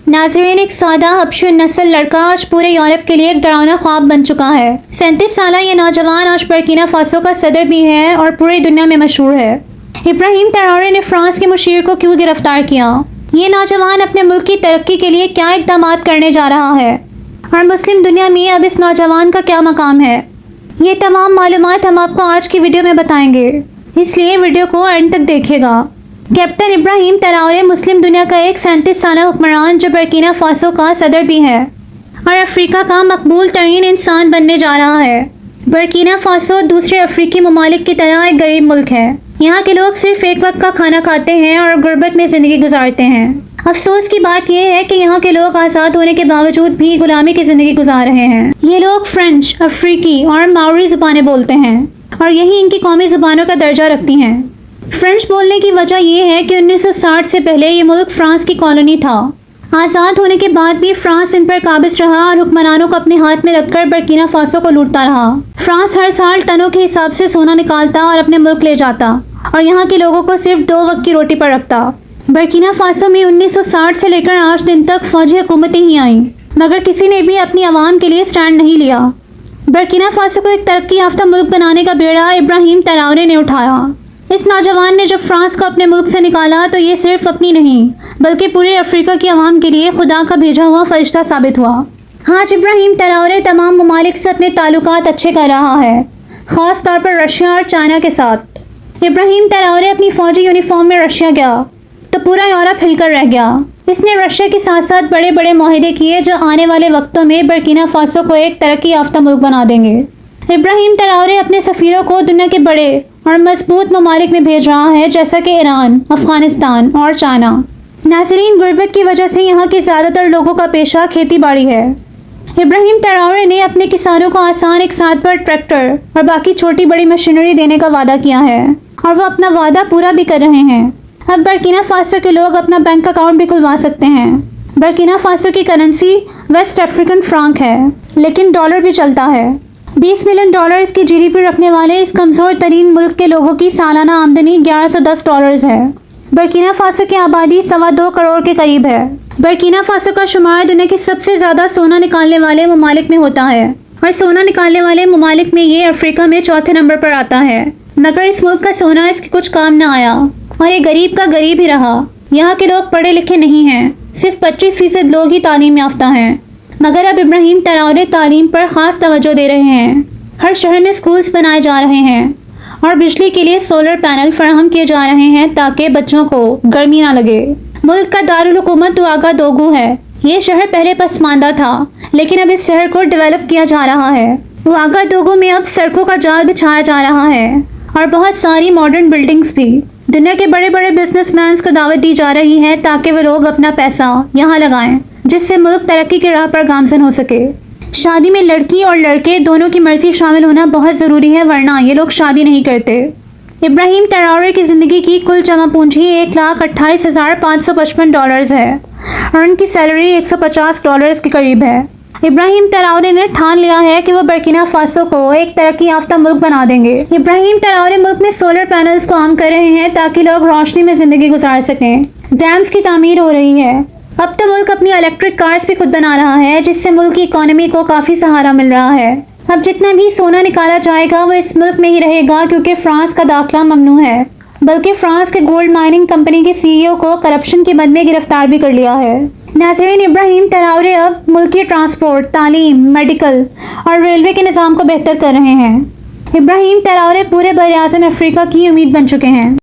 नाज़रीन, एक सादा हबशी नस्ल लड़का आज पूरे यूरोप के लिए एक डरावना ख्वाब बन चुका है। 37 साल ये नौजवान आज बर्किना फासो का सदर भी है और पूरी दुनिया में मशहूर है। इब्राहिम ट्राओरे ने फ्रांस के मुशीर को क्यों गिरफ्तार किया? ये नौजवान अपने मुल्क की तरक्की के लिए क्या इक़दाम करने जा रहा है और मुस्लिम दुनिया में अब इस नौजवान का क्या मकाम है? ये तमाम मालूमात हम आपको आज की वीडियो में बताएंगे, इसलिए वीडियो को एंड तक देखिएगा। कैप्टन इब्राहिम ट्राओरे मुस्लिम दुनिया का एक 37 साल हुक्मरान जो बर्किना फासो का सदर भी है और अफ्रीका का मकबूल तरीन इंसान बनने जा रहा है। बर्किना फासो दूसरे अफ्रीकी ममालिक की तरह एक गरीब मुल्क है। यहाँ के लोग सिर्फ एक वक्त का खाना खाते हैं और गुर्बत में ज़िंदगी गुजारते हैं। अफसोस की बात यह है कि यहाँ के लोग आज़ाद होने के बावजूद भी गुलामी की ज़िंदगी गुजार रहे हैं। ये लोग फ्रेंच, अफ्रीकी और माओरी ज़ुबानें बोलते हैं और यही इनकी कौमी ज़ुबानों का दर्जा रखती हैं। फ्रेंच बोलने की वजह यह है कि 1960 से पहले ये मुल्क फ्रांस की कॉलोनी था। आज़ाद होने के बाद भी फ्रांस इन पर काबिज रहा और हुक्मरानों को अपने हाथ में रखकर बर्किना फासो को लूटता रहा। फ्रांस हर साल टनों के हिसाब से सोना निकालता और अपने मुल्क ले जाता और यहाँ के लोगों को सिर्फ 2 वक्त की रोटी पर रखता। बर्किना फासो में 1960 से लेकर आज दिन तक फौजी हुकूमतें ही आईं, मगर किसी ने भी अपनी आवाम के लिए स्टैंड नहीं लिया। बर्किना फासो को एक तरक्की याफ्ता मुल्क बनाने का बेड़ा इब्राहिम ट्राओरे ने उठाया। इस नौजवान ने जब फ्रांस को अपने मुल्क से निकाला तो ये सिर्फ अपनी नहीं बल्कि पूरे अफ्रीका की आवाम के लिए खुदा का भेजा हुआ फरिश्ता साबित हुआ। आज इब्राहिम ट्राओरे तमाम ममालिक से अपने ताल्लुकात अच्छे कर रहा है, ख़ास तौर पर रशिया और चाइना के साथ। इब्राहिम ट्राओरे अपनी फ़ौजी यूनिफॉर्म में रशिया गया तो पूरा यूरोप हिलकर रह गया। इसने रशिया के साथ साथ बड़े बड़े माहिदे किए जो आने वाले वक्तों में बर्किना फासो को एक तरक्की याफ्ता मुल्क बना देंगे। इब्राहिम ट्राओरे अपने सफ़ीरों को दुनिया के बड़े और मजबूत ममालिक में भेज रहा है, जैसा कि ईरान, अफ़गानिस्तान और चाइना। नाज़रीन, गुर्बत की वजह से यहाँ के ज़्यादातर लोगों का पेशा खेती बाड़ी है। इब्राहिम ट्राओरे ने अपने किसानों को आसान एक साथ पर ट्रैक्टर और बाकी छोटी बड़ी मशीनरी देने का वादा किया है और वो अपना वादा पूरा भी कर रहे हैं। अब बर्किना फासो के लोग अपना बैंक अकाउंट भी खुलवा सकते हैं। बर्किना फासो की करेंसी वेस्ट अफ्रीकन फ्रांक है, लेकिन डॉलर भी चलता है। 20 मिलियन डॉलर्स की जीडीपी रखने वाले इस कमज़ोर तरीन मुल्क के लोगों की सालाना आमदनी $1110 है। बर्किना फासो की आबादी 2.25 करोड़ के करीब है। बर्किना फासो का शुमार दुनिया के सबसे ज़्यादा सोना निकालने वाले ममालिक में होता है और सोना निकालने वाले ममालिक में ये अफ्रीका में 4थे नंबर पर आता है। मगर इस मुल्क का सोना इसके कुछ काम न आया और ये गरीब का गरीब ही रहा। यहाँ के लोग पढ़े लिखे नहीं हैं, सिर्फ 25% लोग ही तालीम याफ्ता हैं। मगर अब इब्राहिम ट्राओरे तालीम पर ख़ास तवज्जो दे रहे हैं। हर शहर में स्कूल्स बनाए जा रहे हैं और बिजली के लिए सोलर पैनल फराहम किए जा रहे हैं ताकि बच्चों को गर्मी ना लगे। मुल्क का दारुल हुकूमत वागादोगू है। ये शहर पहले पसमानदा था, लेकिन अब इस शहर को डेवलप किया जा रहा है। वागादोगू में अब सड़कों का जाल बिछाया जा रहा है और बहुत सारी मॉडर्न बिल्डिंग्स भी। दुनिया के बड़े बड़े बिजनेसमैन को दावत दी जा रही है ताकि वे लोग अपना पैसा यहाँ लगाएं, जिससे मुल्क तरक्की की राह पर गामजन हो सके। शादी में लड़की और लड़के दोनों की मर्जी शामिल होना बहुत ज़रूरी है, वरना ये लोग शादी नहीं करते। इब्राहिम ट्राओरे की ज़िंदगी की कुल जमा पूंजी $1,28,555 है और उनकी सैलरी $150 के करीब है। इब्राहिम ट्राओरे ने ठान लिया है कि वो बर्किना फासो को एक तरक्की याफ्ता मुल्क बना देंगे। इब्राहिम ट्राओरे मुल्क में सोलर पैनल्स को आम कर रहे हैं ताकि लोग रोशनी में ज़िंदगी गुजार सकें। डैम्स की तामीर हो रही है। अब तो मुल्क अपनी इलेक्ट्रिक कार्स भी खुद बना रहा है, जिससे मुल्क की इकोनॉमी को काफ़ी सहारा मिल रहा है। अब जितना भी सोना निकाला जाएगा वो इस मुल्क में ही रहेगा, क्योंकि फ्रांस का दाखिला ममनू है। बल्कि फ्रांस के गोल्ड माइनिंग कंपनी के CEO को करप्शन के मद में गिरफ्तार भी कर लिया है। नाज़रीन, इब्राहिम ट्राओरे अब मुल्क की ट्रांसपोर्ट, तालीम, मेडिकल और रेलवे के निज़ाम को बेहतर कर रहे हैं। इब्राहिम ट्राओरे पूरे बर-ए-आज़म अफ्रीका की उम्मीद बन चुके हैं।